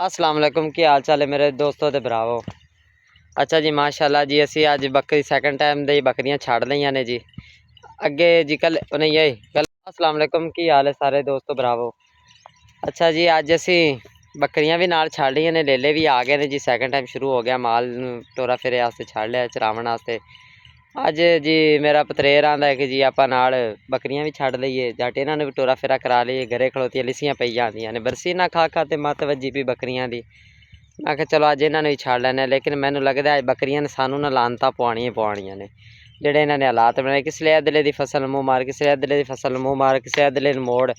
अस्सलाम वालेकुम की हाल चाल है मेरे दोस्तों ते भरावो। अच्छा जी माशाल्लाह जी असी अज बकरी सैकंड टाइम दे बकरियां छड़ लईयां ने जी। अगे जी कल नहीं है कल। अस्सलाम वालेकुम की हाल है सारे दोस्तों भरावो। अच्छा जी अज असी बकरियां भी नाल छड़ लईयां ने, लेले भी आ गए ने जी। सैकंड टाइम शुरू हो गया, माल टोरा फेरे वास्ते छड़ लिया चरावण वास्ते। अज जी मेरा पतरेर आंदा है कि जी आपां नाल बकरियां भी छड़ लईए, जट इन्हां नूं भी टोरा फेरा करा लईए। घरे खड़ोतियां लिसियां पई जांदियां ने, बरसी ना खा खा ते मत्त वज्जी पई बकरियां दी। मैं कहा चलो अज इन्हां नूं ही छड़ लैने, लेकिन मैनूं लगदा है बकरियां ने सानूं ना लानतां पवाणियां ही पवाणियां ने। ਜਿਹੜੇ ਇਹਨਾਂ ਨੇ ਹਾਲਾਤ ਬਣਾਏ, ਕਿਸੇ ਅਦਲੇ ਦੀ ਫਸਲ ਮੂੰਹ ਮਾਰ, ਕਿਸੇ ਅਦਲੇ ਦੀ ਫਸਲ ਮੂੰਹ ਮਾਰ, ਕਿਸੇ ਅਦਲੇ ਨੂੰ ਮੋੜ।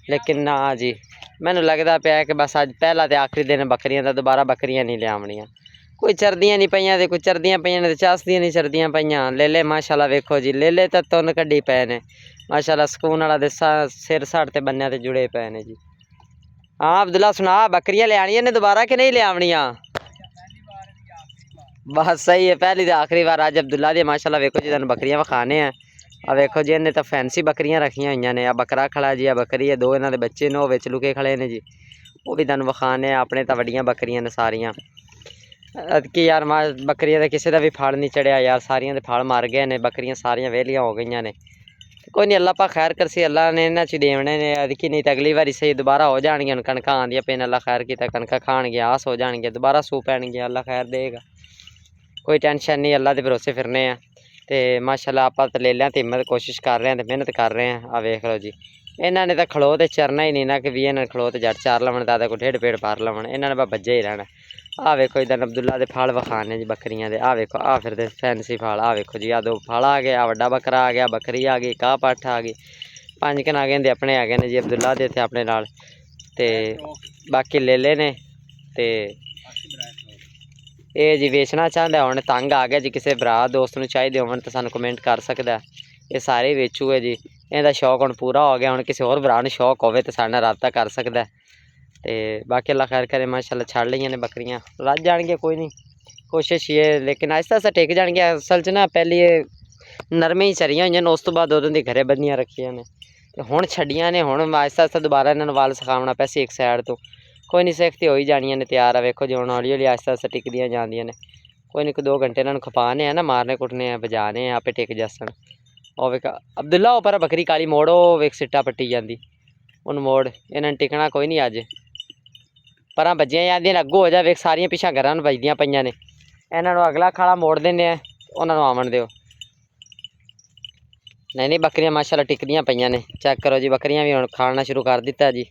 ਲੇਕਿਨ ਨਾ ਜੀ ਮੈਨੂੰ ਲੱਗਦਾ ਪਿਆ ਕਿ ਬਸ ਅੱਜ ਪਹਿਲਾ ਤੇ ਆਖਰੀ ਦਿਨ ਬੱਕਰੀਆਂ ਦਾ, ਦੁਬਾਰਾ ਬੱਕਰੀਆਂ ਨਹੀਂ ਲਿਆਉਣੀਆਂ। ਕੋਈ ਚਰਦੀਆਂ ਨਹੀਂ ਪਈਆਂ ਤੇ ਕੋਈ ਚਰਦੀਆਂ ਪਈਆਂ ਨੇ ਤੇ ਚਾਸਦੀਆਂ ਨਹੀਂ ਚਰਦੀਆਂ ਪਈਆਂ। ਲੇਲੇ ਮਾਸ਼ਾਅੱਲਾ ਵੇਖੋ ਜੀ, ਲੇਲੇ ਤਾਂ ਤੁੰਨ ਕੱਢੀ ਪਏ ਨੇ ਮਾਸ਼ਾਅੱਲਾ। ਸਕੂਨ ਵਾਲਾ ਦੇ ਸਿਰ ਸੜ ਤੇ ਬੰਨਿਆਂ ਤੇ ਜੁੜੇ ਪਏ ਨੇ ਜੀ। ਹਾਂ ਅਬਦੁੱਲਾ ਸੁਣਾ, ਬੱਕਰੀਆਂ ਲਿਆਣੀਆਂ ਨੇ ਦੁਬਾਰਾ ਕਿ ਨਹੀਂ ਲਿਆਵਣੀਆਂ? बस सही है, पहली तो आखिरी बार। अज अब्दुल्ला दी माशाल्लाह वेखो जी, तुहानूं बकरियां विखाने हैं। आ वेखो जी, इन्हें तो फैंसी बकरियां रखियां हुई ने। आ बकरा खड़ा जी, आ बकरी है, दो इन्हां दे बच्चे ने, विच लुके खड़े ने जी। वो भी तुहानूं विखाने। अपने तो वड्डियां बकरियां ने सारियां। कि यार बकरियां तो किसी का भी फल नहीं चढ़िया यार, सारियां दे फल मर गए ने। बकरियां सारियां वेलियां हो गई ने। कोई नहीं, अल्लाह पा खैर करसी। अल्लाह ने इन्हां च देवने ने, अदकी नहीं तो अगली बारी सही दोबारा हो जाएंगे। कणकां आंदियां पे, अल्लाह खैर कीता कणकां खाणगे, आस हो जाएंगे, दोबारा सू पैणगे, अल्लाह खैर देगा। कोई टेंशन नहीं, अल्लाह के भरोसे फिरने हैं। तो माशाल्लाह आप तो ले लिया, तो हिम्मत कोशिश कर रहे हैं, तो मेहनत कर रहे हैं। आ वेख लो जी, इन्हों ने तो खलो तो चरना ही नहीं ना, कि भी इन्होंने खलो तो जट चार लवन, दादा को ढेड पेड़ पार लवन। इन्होंने बस बज्जे ही रहना। आ वेखो इधर अब्दुल्ला के फल विखाने जी बकरियां दे। आ वेखो, आ फिर फैंसी फल। आ वेखो जी, आ दो फल आ गए, आ वड्डा बकरा आ गया, बकरी आ गई, काह पट्ठ आ गई। 5 कन आ गए अपने आ गए ने जी अब्दुल्ला दे थे अपने नाल। ते बाकी ले ले ने। ते ये जी वेचना चाहता है, हम तंग आ गया जी। किसी भरा दोस्त नूं चाहिए होवन तो सानूं कमेंट कर सकता है। ये सारे वेचू है जी। इहदा शौक हम पूरा हो गया। हम किसी होर भरा नूं शौक होवे तो साडे नाल राबता कर सकता है। तो बाकी अल्लाह खैर करे, माशाल्लाह छड़ लईयां ने बकरियां, रज जाणगे कोई नहीं, कोशिश ये। लेकिन आहिस्ता आहिस्ता टिक जाणगे। असल च ना पहले ये नरमे ही चरियां होईयां ने, उस तो बाद उदों दी घरे बंदियां रखियां ने, ते हुण छड्डियां ने। हुण आहिस्ता आहिस्ता दोबारा इन्हां नूं वल सिखावना पैसी एक साइड तो। कोई नहीं, सिख तो हो ही जानियां ने तैयार। आ वेखो जी, हुण हौली हौली आहिस्ता आहिस्ता टिकदियां जांदियां ने। कोई नहीं, 2 घंटे इन्हां नूं खपाने हैं ना, मारने कुटने हैं, बजाने हैं, आपे टिक जसन। ओ वेख अब्दुल्ला उपर बकरी काली मोड़, ओ वेख सिट्टा पट्टी जांदी, उन मोड़। इन्हां नूं टिकना कोई नहीं अज। परां बज्जियां जांदियां ने, अग्गों हो जा, वेख सारियां पिछां घरां नूं बजदियां पईयां ने। इन्हां नूं अगला खाड़ा मोड़ दिंदे आ, उन्हां नूं आवन दिओ। नहीं नहीं, बकरियां माशाल्लाह टिकदियां पईयां ने। चेक करो जी, बकरियां भी हुण खाना शुरू कर दिता जी।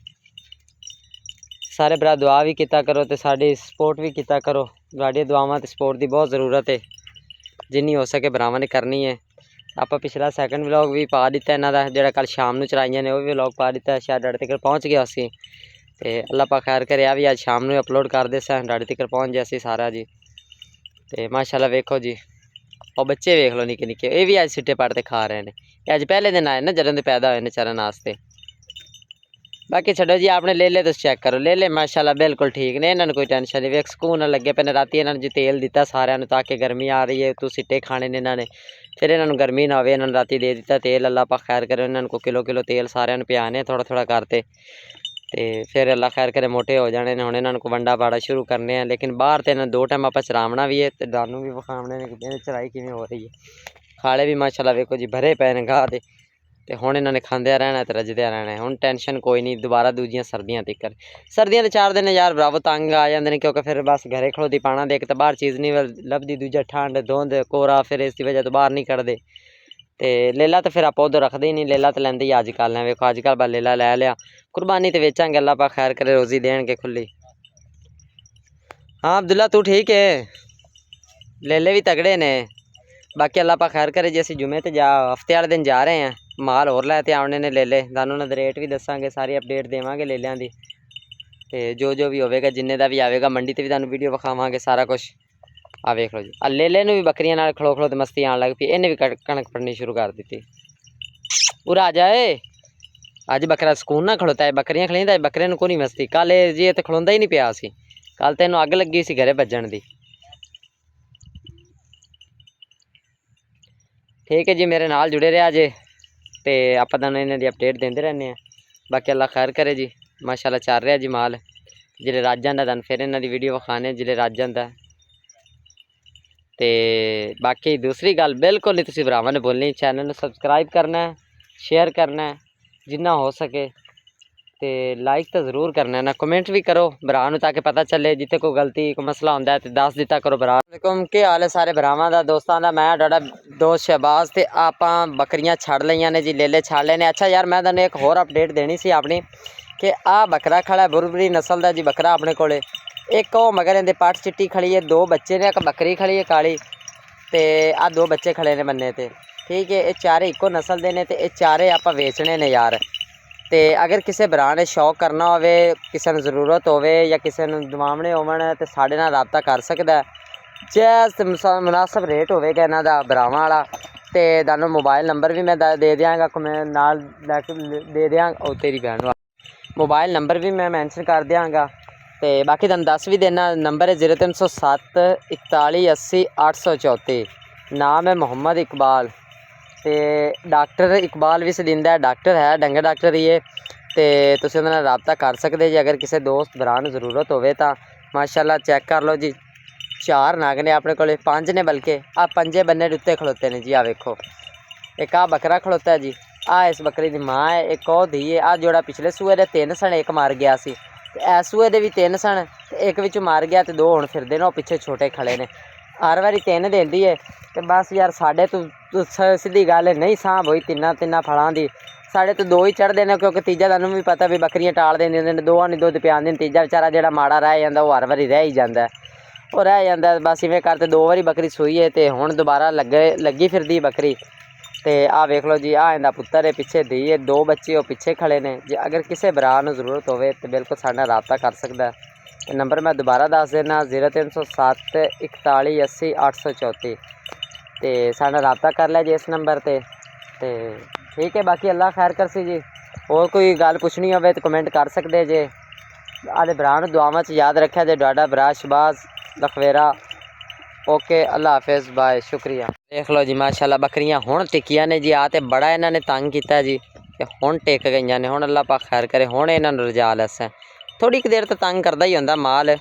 सारे भरा दुआ भी किया करो, तो साड़ी सपोर्ट भी किया करो। तुहाडी दुआवां ते सपोर्ट की बहुत ज़रूरत है, जिन्नी हो सके भरावां ने करनी है। आप पिछला सैकंड व्लॉग भी पा दिता इन्हां दा, जिहड़ा कल शाम नूं चराइयां ने, वो भी व्लॉग पा दिता। शायद तुहाडे तक पहुँच गया सी। तो अल्लाह पा खैर करे, आ भी अज शाम नूं अपलोड कर दे सा, तुहाडे तक पहुँच गया सी सारा जी। तो माशाल्लाह वेखो जी, और बच्चे वेख लो निक्के निक्के, ये भी अज सिट्टे पड़ते खा रहे हैं। ये अज पहले दिन आए ना, जदों दे पैदा होए ने चरन वास्ते। बाकी छड्डो जी, आपने ले ले तुसीं चेक करो, ले ले माशाल्लाह बिल्कुल ठीक ने। इन्हां नूं कोई टेंशन नहीं, वेख सुकून नाल लगे पे ने। राती इन्हां नूं जी तेल दिता सारिआं नूं, ताकि गर्मी आ रही है तो सिट्टे खाने ने इन्हां ने, फिर इन्हां नूं गर्मी ना होवे। इन्हां नूं राती दे दिता तेल। अल्लाह पाक खैर करे, इन्हां नूं किलो किलो तेल सारिआं नूं पिआने थोड़ा थोड़ा करते। ते फिर अल्लाह खैर करे मोटे हो जाने ने। हुण इन्हां नूं वंडा पाड़ा शुरू करने हैं, लेकिन बाहर तो इन्हां 2 टाइम आपां चरावना भी है, ते दानू भी विखावने ने कि इन्हां चराई किवें हो रही है। खाले भी माशाल्लाह वेखो जी भरे पे ने गाह दे। ते हुण इन्हां ने खांदिआं रहना ते रजदिआं रहना है। हुण टेंशन कोई नहीं, दोबारा दूजियां सर्दियां तिक्कर। सर्दियां दे 4 दिन यार भरावो तंग आ जांदे ने, क्योंकि फिर बस घरे खड़ोती पाना दे, इक तां बाहर चीज़ नहीं लभदी, दूजा ठंड धुंध कोहरा, फिर इसकी वजह तो बाहर नहीं कढ़दे। ते लेला तो फिर आपां उद्धर रखदे ही नहीं। लेला तो लैंदे ही अजकल ने, वेखो अजकल बस लेला लै लिया। कुर्बानी तो वेचांगे, अल्लाह पाक खैर करे, रोज़ी देणगे खुली। हाँ अब्दुल्ला तू ठीक है? लेले भी तगड़े ने। बाकी अल्लाह पाक खैर करे जी, असीं जुमे ते हफ्ते वाले दिन जा रहे हैं। माल होर लै ते आने ने लेले, तुहानूं उन्हां दे रेट भी दस्सांगे, सारी अपडेट देवांगे लेलिआं दी। ते जो भी होवेगा, जिन्ने दा भी आवेगा, मंडी ते भी तुहानूं वीडियो विखावांगे सारा कुछ। आ वेख लो जी, आ लेले नूं भी बकरियां नाल खलो खलो ते मस्ती आण लग पई। इन्हें भी कणक फड़नी शुरू कर दित्ती। उरा आ जाए, अज बकरा सुकून ना खड़ोता है, बकरियां खड़ींदा है, बकरियां नूं कोई नहीं मस्ती। कल जी इत्थे खड़ोंदा ही नहीं पिया सी, कल तो इहनूं अग लगी सी घरे भज्जण दी। ठीक है जी, मेरे नाल जुड़े रहा जे, तो आपां तुहानूं इन्हां दी अपडेट देंदे रहने हैं। बाकी अल्लाह खैर करे जी, माशाल्लाह चल रहा जी माल। ਜਿਹੜੇ ਰੱਜ ਜਾਂਦਾ ਤੁਹਾਨੂੰ ਫਿਰ ਇਹਨਾਂ ਦੀ ਵੀਡੀਓ ਵਿਖਾਣੇ ਜਿਹੜੇ ਰੱਜ ਜਾਂਦਾ। ਤੇ ਬਾਕੀ ਦੂਸਰੀ ਗੱਲ ਬਿਲਕੁਲ ਨਹੀਂ ਤੁਸੀਂ ਭਰਾਵਾਂ ਨੇ ਬੋਲਣੀ, ਚੈਨਲ ਨੂੰ ਸਬਸਕ੍ਰਾਈਬ ਕਰਨਾ ਹੈ, ਸ਼ੇਅਰ ਕਰਨਾ ਹੈ ਜਿੰਨਾ ਹੋ ਸਕੇ, ਤੇ ਲਾਈਕ ਤਾਂ ਜ਼ਰੂਰ ਕਰਨਾ ਨਾ, ਕਮੈਂਟ ਵੀ ਕਰੋ ਭਰਾ ਨੂੰ ਤਾਂ ਕਿ ਪਤਾ ਚੱਲੇ ਜਿੱਥੇ ਕੋਈ ਗਲਤੀ ਕੋਈ ਮਸਲਾ ਹੁੰਦਾ ਹੈ ਤੇ ਦੱਸ ਦਿੱਤਾ ਕਰੋ ਭਰਾ। ਵਾਲੇਕੁਮ, ਕੀ ਹਾਲ ਹੈ ਸਾਰੇ ਭਰਾਵਾਂ ਦਾ ਦੋਸਤਾਂ ਦਾ। ਮੈਂ ਤੁਹਾਡਾ ਦੋਸਤ ਸ਼ਹਿਬਾਜ਼ ਤੇ ਆਪਾਂ ਬੱਕਰੀਆਂ ਛੱਡ ਲਈਆਂ ਨੇ ਜੀ, ਲੇਲੇ ਛੱਡ ਲਏ ਨੇ। ਅੱਛਾ ਯਾਰ ਮੈਂ ਤੁਹਾਨੂੰ ਇੱਕ ਹੋਰ ਅਪਡੇਟ ਦੇਣੀ ਸੀ ਆਪਣੀ ਕਿ ਆਹ ਬੱਕਰਾ ਖੜਾ ਬੁਰਬਰੀ ਨਸਲ ਦਾ ਜੀ ਬੱਕਰਾ ਆਪਣੇ ਕੋਲੇ। ਇੱਕ ਉਹ ਮਗਰ ਇਹਦੇ ਪੱਟ ਚਿੱਟੀ ਖੜੀ ਹੈ, 2 ਬੱਚੇ ਨੇ, ਇੱਕ ਬੱਕਰੀ ਖੜੀ ਹੈ ਕਾਲੀ ਤੇ ਆਹ 2 ਬੱਚੇ ਖੜੇ ਨੇ ਬੰਨੇ ਤੇ, ਠੀਕ ਹੈ। ਇਹ ਚਾਰੇ ਇੱਕੋ ਨਸਲ ਦੇ ਨੇ ਤੇ ਇਹ ਚਾਰੇ ਆਪਾਂ ਵੇਚਣੇ ਨੇ ਯਾਰ। ਤੇ ਅਗਰ ਕਿਸੇ ਭਰਾ ਨੇ ਸ਼ੌਕ ਕਰਨਾ ਹੋਵੇ, ਕਿਸੇ ਨੂੰ ਜ਼ਰੂਰਤ ਹੋਵੇ ਜਾਂ ਕਿਸੇ ਨੂੰ ਦਵਾਉਣੇ ਹੋਵਣ ਤੇ ਸਾਡੇ ਨਾਲ ਰਾਬਤਾ ਕਰ ਸਕਦਾ। ਜੈਸ ਮੁਨਾਸਬ ਰੇਟ ਹੋਵੇਗਾ ਇਹਨਾਂ ਦਾ ਭਰਾਵਾਂ ਵਾਲਾ, ਤੇ ਤੁਹਾਨੂੰ ਮੋਬਾਈਲ ਨੰਬਰ ਵੀ ਮੈਂ ਦੇ ਦਿਆਂਗਾ, ਮੈਂ ਨਾਲ ਲੈ ਕੇ ਦੇ ਦਿਆਂਗਾ। ਉਹ ਤੇਰੀ ਭੈਣ ਨੂੰ ਮੋਬਾਈਲ ਨੰਬਰ ਵੀ ਮੈਂ ਮੈਂਸ਼ਨ ਕਰ ਦਿਆਂਗਾ। ਤੇ ਬਾਕੀ ਤੁਹਾਨੂੰ ਦੱਸ ਵੀ ਦੇਣਾ, ਨੰਬਰ ਹੈ 0307 41 80 834। ਨਾਮ ਹੈ ਮੁਹੰਮਦ ਇਕਬਾਲ ਤੇ ਡਾਕਟਰ ਇਕਬਾਲ ਵੀ ਸਲਿੰਦਾ ਡਾਕਟਰ ਹੈ, ਡੰਗਰ ਡਾਕਟਰ ਹੀ ਹੈ। ਤੇ ਤੁਸੀਂ ਉਹਦੇ ਨਾਲ ਰਾਬਤਾ ਕਰ ਸਕਦੇ ਜੀ ਅਗਰ ਕਿਸੇ ਦੋਸਤ ਭਰਾ ਨੂੰ ਜ਼ਰੂਰਤ ਹੋਵੇ ਤਾਂ। ਮਾਸ਼ਾਅੱਲਾ ਚੈੱਕ ਕਰ ਲਓ ਜੀ, 4 ਨਾਗ ਨੇ ਆਪਣੇ ਕੋਲੇ, 5 ਨੇ ਬਲਕਿ। ਆਹ 5 ਬੰਨੇ ਉੱਤੇ ਖਲੋਤੇ ਨੇ ਜੀ, ਆਹ ਵੇਖੋ। ਇੱਕ ਆਹ ਬੱਕਰਾ ਖਲੋਤਾ ਜੀ, ਆਹ ਇਸ ਬੱਕਰੀ ਦੀ ਮਾਂ ਹੈ, ਇੱਕ ਉਹ ਧੀ ਹੈ। ਆਹ ਜੋੜਾ ਪਿਛਲੇ ਸੂਏ ਦੇ 3 ਸਣ, ਇੱਕ ਮਾਰ ਗਿਆ ਸੀ ਤੇ ਇਸ ਸੂਏ ਦੇ ਵੀ 3 ਸਣ ਤੇ ਇੱਕ ਵਿੱਚੋਂ ਮਾਰ ਗਿਆ ਤੇ 2 ਹੁਣ ਫਿਰਦੇ ਨੇ, ਉਹ ਪਿੱਛੇ ਛੋਟੇ ਖੜੇ ਨੇ। ਹਰ ਵਾਰੀ 3 ਦਿੰਦੀ ਹੈ ਤੇ ਬਸ ਯਾਰ ਸਾਡੇ ਤੋਂ ਸਿੱਧੀ ਗੱਲ ਹੈ ਨਹੀਂ ਸਾਂਭ ਹੋਈ ਤਿੰਨਾਂ ਫਲਾਂ ਦੀ। ਸਾਡੇ ਤੋਂ 2 ਹੀ ਚੜ੍ਹਦੇ ਨੇ ਕਿਉਂਕਿ ਤੀਜਾ ਤੁਹਾਨੂੰ ਵੀ ਪਤਾ ਵੀ ਬੱਕਰੀਆਂ ਟਾਲ ਦਿੰਦੀਆਂ ਨੇ, 2 ਨਹੀਂ ਦੁੱਧ ਪਿਆਉਂਦੇ ਨੇ। ਤੀਜਾ ਵਿਚਾਰਾ ਜਿਹੜਾ ਮਾੜਾ ਰਹਿ ਜਾਂਦਾ ਉਹ ਹਰ ਵਾਰੀ ਰਹਿ ਹੀ ਜਾਂਦਾ, ਉਹ ਰਹਿ ਜਾਂਦਾ। ਬਸ ਇਵੇਂ ਕਰਦੇ 2 ਵਾਰੀ ਬੱਕਰੀ ਸੂਈ ਹੈ ਤੇ ਹੁਣ ਦੁਬਾਰਾ ਲੱਗੀ ਫਿਰਦੀ ਬੱਕਰੀ। ਤੇ ਆਹ ਵੇਖ ਲਓ ਜੀ, ਆਹ ਇਹਦਾ ਪੁੱਤਰ ਹੈ, ਪਿੱਛੇ ਧੀ ਹੈ, 2 ਬੱਚੇ ਉਹ ਪਿੱਛੇ ਖੜੇ ਨੇ। ਜੇ ਅਗਰ ਕਿਸੇ ਭਰਾ ਨੂੰ ਜ਼ਰੂਰਤ ਹੋਵੇ ਤਾਂ ਬਿਲਕੁਲ ਸਾਡੇ ਨਾਲ ਰਾਬਤਾ ਕਰ ਸਕਦਾ। ਤੇ ਨੰਬਰ ਮੈਂ ਦੁਬਾਰਾ ਦੱਸ ਦੇਣਾ 0307 41 80 834। ਤੇ ਸਾਡੇ ਨਾਲ ਰਾਬਤਾ ਕਰ ਲਿਆ ਜੀ ਇਸ ਨੰਬਰ ਤੇ ਠੀਕ ਹੈ। ਬਾਕੀ ਅੱਲਾ ਖੈਰ ਕਰਸੀ ਜੀ। ਹੋਰ ਕੋਈ ਗੱਲ ਪੁੱਛਣੀ ਹੋਵੇ ਤਾਂ ਕਮੈਂਟ ਕਰ ਸਕਦੇ ਜੇ। ਆਦੇ ਭਰਾ ਨੂੰ ਦੁਆਵਾਂ 'ਚ ਯਾਦ ਰੱਖਿਆ ਜੇ, ਤੁਹਾਡਾ ਭਰਾ ਸ਼ਹਿਬਾਜ਼ ਲਖਵੇਰਾ। ਓਕੇ, ਅੱਲਾ ਹਾਫਿਜ਼, ਬਾਏ, ਸ਼ੁਕਰੀਆ। ਦੇਖ ਲਓ ਜੀ ਮਾਸ਼ਾਅੱਲਾ ਬੱਕਰੀਆਂ ਹੁਣ ਟਿੱਕੀਆਂ ਨੇ ਜੀ। ਆ ਤੇ ਬੜਾ ਇਹਨਾਂ ਨੇ ਤੰਗ ਕੀਤਾ ਜੀ ਤੇ ਹੁਣ ਟਿਕ ਗਈਆਂ ਨੇ। ਹੁਣ ਅੱਲਾ ਪਾਕ ਖੈਰ ਕਰੇ, ਹੁਣ ਇਹਨਾਂ ਨੂੰ ਰਜਾ ਲੈਸਾ। ਥੋੜੀ ਕੁ ਦੇਰ ਤਾਂ ਤੰਗ ਕਰਦਾ ਹੀ ਹੁੰਦਾ ਮਾਲ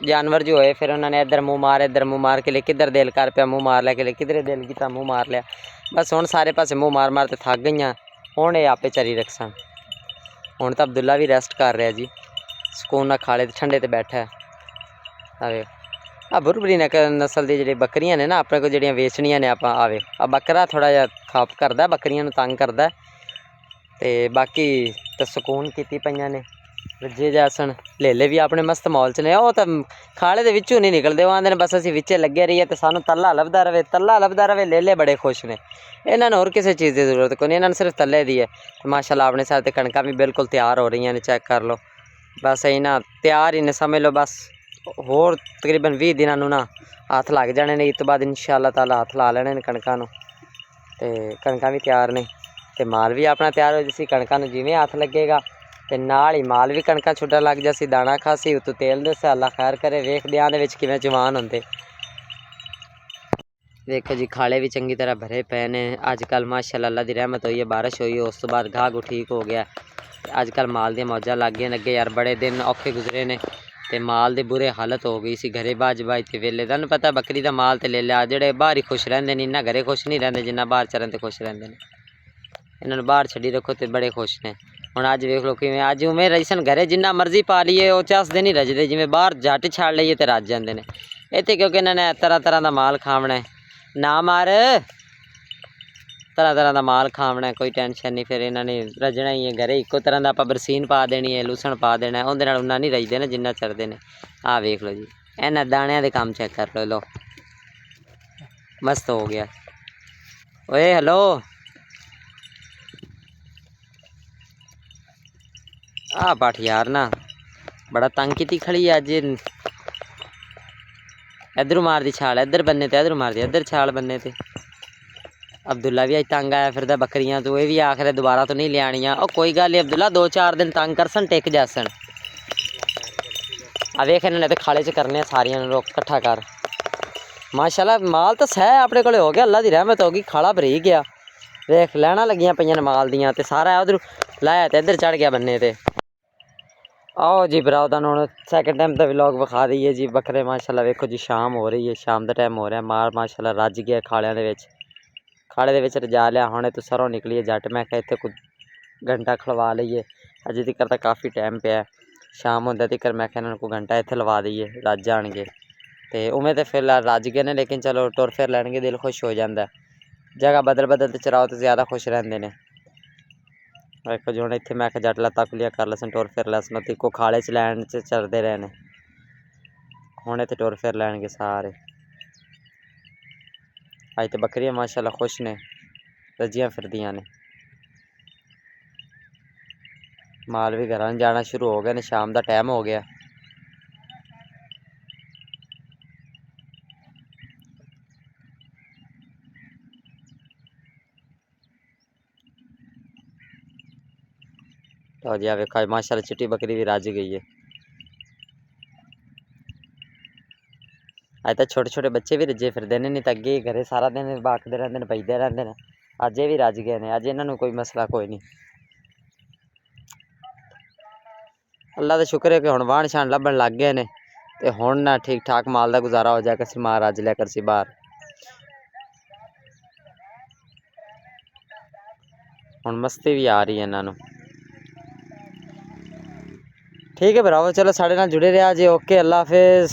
ਜਾਨਵਰ ਜੋ ਹੋਏ, ਫਿਰ ਉਹਨਾਂ ਨੇ ਇੱਧਰ ਮੂੰਹ ਮਾਰ ਕੇ ਲੈ, ਕਿੱਧਰ ਦਿਲ ਕਰ ਪਿਆ ਮੂੰਹ ਮਾਰ ਲਿਆ, ਕਿ ਕਿਧਰੇ ਦਿਲ ਕੀਤਾ ਮੂੰਹ ਮਾਰ ਲਿਆ। ਬਸ ਹੁਣ ਸਾਰੇ ਪਾਸੇ ਮੂੰਹ ਮਾਰ ਤੇ ਥੱਕ ਗਈਆਂ। ਹੁਣ ਇਹ ਆਪੇ ਚਰੀ ਰੱਖਸਾਂ। ਹੁਣ ਤਾਂ ਅਬਦੁੱਲਾ ਵੀ ਰੈਸਟ ਕਰ ਰਿਹਾ ਜੀ, ਸਕੂਨ ਨਾਲ ਖਾਲੇ ਤੇ ਠੰਡੇ ਤੇ ਬੈਠਾ। ਆਵੇ ਆ ਬੁਰਬਰੀ ਨਸਲ ਦੀ ਜਿਹੜੀ ਬੱਕਰੀਆਂ ਨੇ ਨਾ ਆਪਣੇ ਕੋਲ, ਜਿਹੜੀਆਂ ਵੇਚਣੀਆਂ ਨੇ ਆਪਾਂ। ਆਵੇ ਆ ਬੱਕਰਾ ਥੋੜ੍ਹਾ ਜਿਹਾ ਖੱਪ ਕਰਦਾ, ਬੱਕਰੀਆਂ ਨੂੰ ਤੰਗ ਕਰਦਾ। ਤੇ ਬਾਕੀ ਤਾਂ ਸਕੂਨ ਕੀਤੀ ਪਈਆਂ ਨੇ, ਰੱਜੇ ਜਾਸਣ। ਲੇਲੇ ਵੀ ਆਪਣੇ ਮਸਤ ਮੌਲ 'ਚ ਨੇ। ਉਹ ਤਾਂ ਖਾਲੇ ਦੇ ਵਿੱਚੋਂ ਨਹੀਂ ਨਿਕਲਦੇ, ਉਹ ਆਉਂਦੇ ਨੇ ਬਸ ਅਸੀਂ ਵਿੱਚੇ ਲੱਗੇ ਰਹੀਏ ਤੇ ਸਾਨੂੰ ਤੱਲਾ ਲੱਭਦਾ ਰਵੇ। ਲੇਲੇ ਬੜੇ ਖੁਸ਼ ਨੇ, ਇਹਨਾਂ ਨੂੰ ਹੋਰ ਕਿਸੇ ਚੀਜ਼ ਦੀ ਜ਼ਰੂਰਤ ਕੋਈ ਨਹੀਂ, ਇਹਨਾਂ ਨੂੰ ਸਿਰਫ ਤੱਲੇ ਦੀ ਹੈ। ਮਾਸ਼ਾਅੱਲਾ ਆਪਣੇ ਸਾਥ ਤੇ ਕਣਕਾਂ ਵੀ ਬਿਲਕੁਲ ਤਿਆਰ ਹੋ ਰਹੀਆਂ ਨੇ, ਚੈੱਕ ਕਰ ਲਓ। ਬਸ ਇਹਨਾਂ ਤਿਆਰ ਹੀ ਨੇ, ਸਮਝ ਲਓ। ਬਸ ਹੋਰ ਤਕਰੀਬਨ 20 ਦਿਨਾਂ ਨੂੰ ਨਾ ਹੱਥ ਲੱਗ ਜਾਣੇ ਨੇ। ਇਸ ਤੋਂ ਬਾਅਦ ਇਨਸ਼ਾ ਅੱਲਾਹ ਤਾਲਾ ਹੱਥ ਲਾ ਲੈਣੇ ਨੇ ਕਣਕਾਂ ਨੂੰ। ਤੇ ਕਣਕਾਂ ਵੀ ਤਿਆਰ ਨੇ ਤੇ ਮਾਲ ਵੀ ਆਪਣਾ ਤਿਆਰ ਹੋ ਜਾਸੀ। ਕਣਕਾਂ ਨੂੰ ਜਿਵੇਂ ਹੱਥ ਲੱਗੇਗਾ ਤੇ ਨਾਲ ਹੀ ਮਾਲ ਵੀ ਕਣਕਾਂ ਛੁੱਟਣ ਲੱਗ ਜਾਸੀ, ਦਾਣਾ ਖਾਸੀ, ਉਤੋਂ ਤੇਲ ਦੇ ਅੱਲਾ ਖੈਰ ਕਰੇ। ਵੇਖਦੇ ਆਂ ਦੇ ਵਿੱਚ ਕਿਵੇਂ ਜਵਾਨ ਹੁੰਦੇ। ਦੇਖੋ ਜੀ ਖਾਲੇ ਵੀ ਚੰਗੀ ਤਰ੍ਹਾਂ ਭਰੇ ਪਏ ਨੇ। ਅੱਜ ਕੱਲ੍ਹ ਮਾਸ਼ਾਅੱਲਾ ਅੱਲਾ ਦੀ ਰਹਿਮਤ ਹੋਈ ਹੈ, ਬਾਰਿਸ਼ ਹੋਈ ਹੈ, ਉਸ ਤੋਂ ਬਾਅਦ ਘਾਹ ਠੀਕ ਹੋ ਗਿਆ। ਅੱਜ ਕੱਲ੍ਹ ਮਾਲ ਦੀਆਂ ਮੌਜਾਂ ਲੱਗ ਗਈਆਂ। ਅੱਗੇ ਯਾਰ ਬੜੇ ਦਿਨ ਔਖੇ ਗੁਜ਼ਰੇ ਨੇ ਤੇ ਮਾਲ ਦੀ ਬੁਰੇ ਹਾਲਤ ਹੋ ਗਈ ਸੀ। ਘਰੇ ਬਾਜ ਤੇ ਵੇਲੇ ਤੁਹਾਨੂੰ ਪਤਾ ਬੱਕਰੀ ਦਾ ਮਾਲ ਤੇ ਲੈ ਲਿਆ। ਜਿਹੜੇ ਬਾਹਰ ਹੀ ਖੁਸ਼ ਰਹਿੰਦੇ ਨੇ, ਇੰਨਾ ਘਰੇ ਖੁਸ਼ ਨਹੀਂ ਰਹਿੰਦੇ ਜਿੰਨਾ ਬਾਹਰ ਚਰਨ ਤੇ ਖੁਸ਼ ਰਹਿੰਦੇ ਨੇ। ਇਹਨਾਂ ਨੂੰ ਬਾਹਰ ਛੱਡੀ ਰੱਖੋ ਤੇ ਬੜੇ ਖੁਸ਼ ਨੇ। ਹੁਣ ਅੱਜ ਵੇਖ ਲਓ ਕਿਵੇਂ, ਅੱਜ ਉਵੇਂ ਰਈਸਨ ਘਰੇ ਜਿੰਨਾ ਮਰਜ਼ੀ ਪਾ ਲਈਏ ਉਹ ਚੱਸਦੇ ਨਹੀਂ ਰੱਜਦੇ, ਜਿਵੇਂ ਬਾਹਰ ਜੱਟ ਛੱਡ ਲਈਏ ਤੇ ਰੱਜ ਜਾਂਦੇ ਨੇ ਇੱਥੇ, ਕਿਉਂਕਿ ਇਹਨਾਂ ਨੇ ਤਰ੍ਹਾਂ ਦਾ ਮਾਲ ਖਾਵਣਾ ਹੈ। ਨਾ ਮਾਰ, ਤਰ੍ਹਾਂ ਦਾ ਮਾਲ ਖਾਵਣਾ, ਕੋਈ ਟੈਨਸ਼ਨ ਨਹੀਂ। ਫਿਰ ਇਹਨਾਂ ਨੇ ਰੱਜਣਾ ਹੀ ਹੈ ਘਰੇ। ਇੱਕੋ ਤਰ੍ਹਾਂ ਦਾ ਆਪਾਂ ਬਰਸੀਨ ਪਾ ਦੇਣੀ ਹੈ, ਲੂਸਣ ਪਾ ਦੇਣਾ, ਉਹਦੇ ਨਾਲ ਉਹਨਾਂ ਨਹੀਂ ਰੱਜਦੇ ਨੇ ਜਿੰਨਾ ਚੜਦੇ ਨੇ। ਆਹ ਵੇਖ ਲਓ ਜੀ, ਇਹਨਾਂ ਦਾਣਿਆਂ ਦੇ ਕੰਮ ਚੈੱਕ ਕਰ ਲਓ। ਮਸਤ ਹੋ ਗਿਆ। ਓਏ ਹੈਲੋ, ਆਹ ਪਾਠ ਯਾਰ ਨਾ ਬੜਾ ਤੰਗ ਕੀਤੀ ਖੜੀ ਅੱਜ। ਇੱਧਰੋਂ ਮਾਰਦੀ ਛਾਲ ਇੱਧਰ ਬੰਨੇ ਤੇ, ਇੱਧਰੋਂ ਮਾਰਦੀ ਇੱਧਰ ਛਾਲ ਬੰਨੇ ਤੇ। ਅਬਦੁੱਲਾ ਵੀ ਅੱਜ ਤੰਗ ਆਇਆ ਫਿਰਦਾ ਬੱਕਰੀਆਂ ਤੋਂ। ਇਹ ਵੀ ਆਖਰੇ ਦੁਬਾਰਾ ਤੋਂ ਨਹੀਂ ਲਿਆਣੀਆਂ। ਉਹ ਕੋਈ ਗੱਲ ਨਹੀਂ ਅਬਦੁੱਲਾ, 2-4 ਦਿਨ ਤੰਗ ਕਰਸਣ, ਟਿਕ ਜਾਸਣ। ਆ ਵੇਖ ਇਹਨਾਂ ਨੇ ਤੇ ਖਾਲੇ 'ਚ ਕਰਨੇ ਆ ਸਾਰੀਆਂ ਨੂੰ, ਰੁੱਕ ਇਕੱਠਾ ਕਰ। ਮਾਸ਼ਾਅੱਲਾ ਮਾਲ ਤਾਂ ਸਹਿ ਆਪਣੇ ਕੋਲੇ ਹੋ ਗਿਆ, ਅੱਲਾ ਦੀ ਰਹਿਮਤ ਹੋ ਗਈ। ਖਾਲਾ ਭਰੀ ਗਿਆ। ਵੇਖ ਲੈਣਾ ਲੱਗੀਆਂ ਪਈਆਂ ਨੇ ਮਾਲ ਦੀਆਂ ਤੇ ਸਾਰਾ ਉਧਰ ਲਾਇਆ ਤੇ ਇੱਧਰ ਚੜ੍ਹ ਗਿਆ ਬੰਨੇ ਤੇ। आओ जी भराओ ਤੁਹਾਨੂੰ ਹੁਣ ਸੈਕਿੰਡ ਟਾਈਮ ਦਾ ਵਲੌਗ ਵਿਖਾ ਦਈਏ ਜੀ। ਬੱਕਰੇ ਮਾਸ਼ਾਅੱਲਾ ਵੇਖੋ ਜੀ, ਸ਼ਾਮ ਹੋ ਰਹੀ ਹੈ, ਸ਼ਾਮ ਦਾ ਟਾਈਮ ਹੋ ਰਿਹਾ। ਮਾਲ ਮਾਸ਼ਾਅੱਲਾ ਰੱਜ ਗਿਆ ਖਾਲਿਆਂ ਦੇ ਵਿੱਚ, ਖਾਲੇ ਦੇ ਵਿੱਚ ਰਜਾ ਲਿਆ। ਹੁਣੇ ਤੋਂ ਸਰੋਂ ਨਿਕਲੀ ਹੈ ਜੱਟ। ਮੈਂ ਕਿਹਾ ਇੱਥੇ ਕੁਝ ਘੰਟਾ ਖਲਵਾ ਲਈਏ, ਅਜੇ ਤੱਕ ਤਾਂ ਕਾਫੀ ਟਾਈਮ ਪਿਆ। ਸ਼ਾਮ ਹੁੰਦਾ ਤੱਕ ਮੈਂ ਕਿਹਾ ਇਹਨਾਂ ਨੂੰ ਕੋਈ ਘੰਟਾ ਇੱਥੇ ਲਵਾ ਦਈਏ, ਰੱਜ ਜਾਣਗੇ। ਤੇ ਉਵੇਂ ਤਾਂ ਫਿਲਹਾਲ ਰੱਜ ਗਏ ਨੇ, ਲੇਕਿਨ ਚਲੋ ਟੁਰ ਫਿਰ ਲੈਣਗੇ, ਦਿਲ ਖੁਸ਼ ਹੋ ਜਾਂਦਾ। ਜਗ੍ਹਾ ਬਦਲ ਬਦਲ ਤੇ ਚਰਾਓ ਤਾਂ ਜ਼ਿਆਦਾ ਖੁਸ਼ ਰਹਿੰਦੇ ਨੇ। ਵੇਖੋ ਜੀ ਹੁਣ ਇੱਥੇ ਮੈਂ ਕਿਹਾ ਜੱਟ ਲੱਤਾਂ ਖੁੱਲੀਆਂ ਕਰ ਲਸਣ, ਟੁਰ ਫਿਰ ਲਸਣ ਤੇ ਇੱਕੋ ਖਾਲੇ 'ਚ ਲੈਣ 'ਚ ਚਰਦੇ ਰਹੇ ਨੇ। ਹੁਣ ਇੱਥੇ ਟੁਰ ਫਿਰ ਲੈਣਗੇ ਸਾਰੇ। ਅੱਜ ਤੇ ਬੱਕਰੀਆਂ ਮਾਸ਼ਾਅੱਲਾ ਖੁਸ਼ ਨੇ, ਰੱਜੀਆਂ ਫਿਰਦੀਆਂ ਨੇ। ਮਾਲ ਵੀ ਘਰਾਂ ਨੂੰ ਜਾਣਾ ਸ਼ੁਰੂ ਹੋ ਗਏ ਨੇ, ਸ਼ਾਮ ਦਾ ਟਾਈਮ ਹੋ ਗਿਆ। तो जी ਵੇਖੋ माशाल्लाह चिट्टी बकरी भी रज गई है। अज तो छोटे छोटे बच्चे भी रजे फिरते हैं, नहीं तो अगे घरे सारा दिन बाकते रहते हैं, बजते रहते हैं। अज ये भी रज गए हैं, अज इन्हों कोई मसला कोई नहीं। अल्लाह का शुक्र है कि हुण वाहन शान लभन लग गए ने, तो हुण ना ठीक ठाक माल का गुजारा हो जाए। करसी मार रज लिया करसी बाहर। हुण मस्ती भी आ रही है इन्हों। ठीक है भरावो, चलो साढ़े नाल जुड़े रहा जी। ओके, अल्लाह हाफिज़।